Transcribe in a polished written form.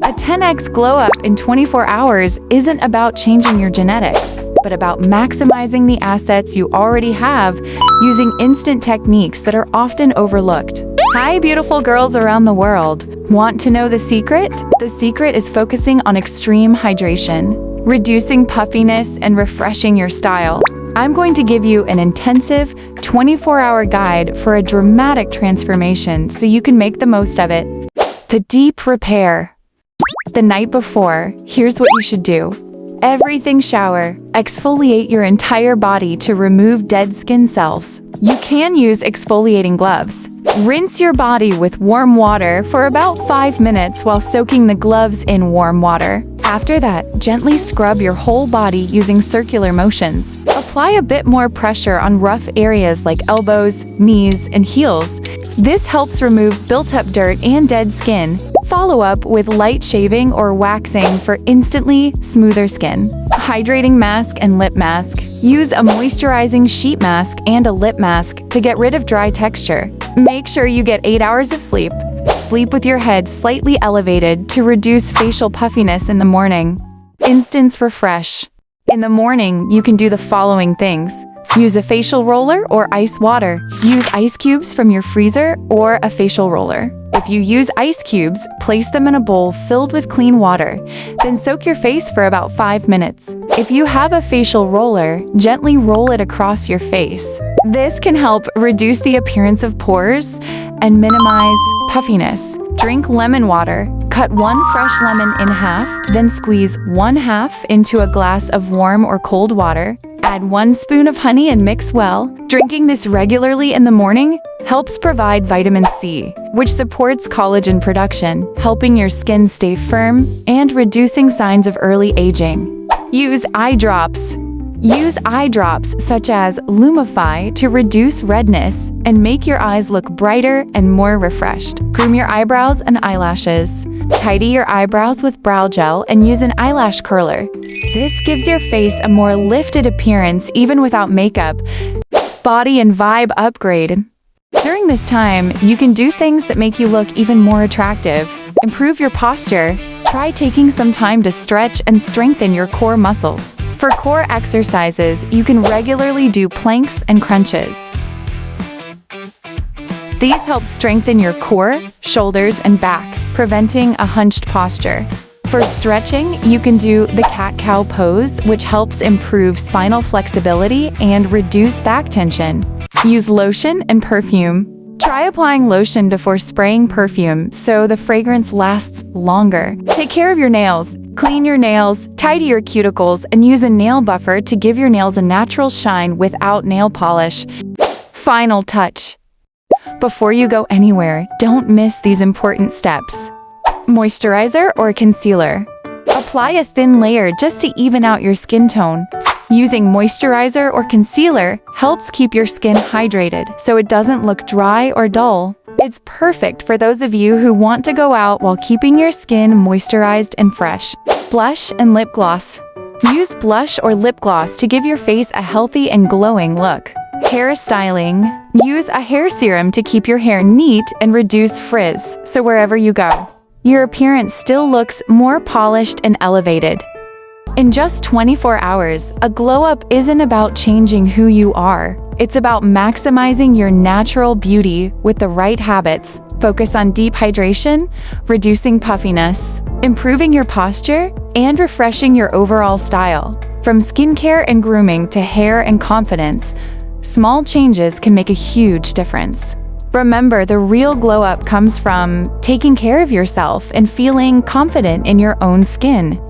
A 10x glow up in 24 hours isn't about changing your genetics, but about maximizing the assets you already have using instant techniques that are often overlooked. Hi, beautiful girls around the world. Want to know the secret? The secret is focusing on extreme hydration, reducing puffiness, and refreshing your style. I'm going to give you an intensive 24-hour guide for a dramatic transformation so you can make the most of it. The deep repair. The night before, here's what you should do. Everything shower. Exfoliate your entire body to remove dead skin cells. You can use exfoliating gloves. Rinse your body with warm water for about 5 minutes while soaking the gloves in warm water. After that, gently scrub your whole body using circular motions. Apply a bit more pressure on rough areas like elbows, knees, and heels. This helps remove built-up dirt and dead skin. Follow up with light shaving or waxing for instantly smoother skin. Hydrating mask and lip mask. Use a moisturizing sheet mask and a lip mask to get rid of dry texture. Make sure you get 8 hours of sleep. Sleep with your head slightly elevated to reduce facial puffiness in the morning. Instant refresh. In the morning, you can do the following things. Use a facial roller or ice water. Use ice cubes from your freezer or a facial roller. If you use ice cubes, place them in a bowl filled with clean water. Then soak your face for about 5 minutes. If you have a facial roller, gently roll it across your face. This can help reduce the appearance of pores and minimize puffiness. Drink lemon water. Cut one fresh lemon in half, then squeeze one half into a glass of warm or cold water. Add 1 spoon of honey and mix well. Drinking this regularly in the morning helps provide vitamin C, which supports collagen production, helping your skin stay firm and reducing signs of early aging. Use eye drops. Use eye drops such as Lumify to reduce redness and make your eyes look brighter and more refreshed. Groom your eyebrows and eyelashes. Tidy your eyebrows with brow gel and use an eyelash curler. This gives your face a more lifted appearance even without makeup. Body and vibe upgrade. During this time, you can do things that make you look even more attractive. Improve your posture. Try taking some time to stretch and strengthen your core muscles. For core exercises, you can regularly do planks and crunches. These help strengthen your core, shoulders, and back, preventing a hunched posture. For stretching, you can do the cat-cow pose, which helps improve spinal flexibility and reduce back tension. Use lotion and perfume. Try applying lotion before spraying perfume so the fragrance lasts longer. Take care of your nails. Clean your nails, tidy your cuticles, and use a nail buffer to give your nails a natural shine without nail polish. Final touch. Before you go anywhere, don't miss these important steps. Moisturizer or concealer. Apply a thin layer just to even out your skin tone. Using moisturizer or concealer helps keep your skin hydrated so it doesn't look dry or dull. It's perfect for those of you who want to go out while keeping your skin moisturized and fresh. Blush and lip gloss. Use blush or lip gloss to give your face a healthy and glowing look. Hair styling. Use a hair serum to keep your hair neat and reduce frizz, so wherever you go, your appearance still looks more polished and elevated. In just 24 hours, a glow-up isn't about changing who you are. It's about maximizing your natural beauty with the right habits. Focus on deep hydration, reducing puffiness, improving your posture, and refreshing your overall style. From skincare and grooming to hair and confidence, small changes can make a huge difference. Remember, the real glow-up comes from taking care of yourself and feeling confident in your own skin.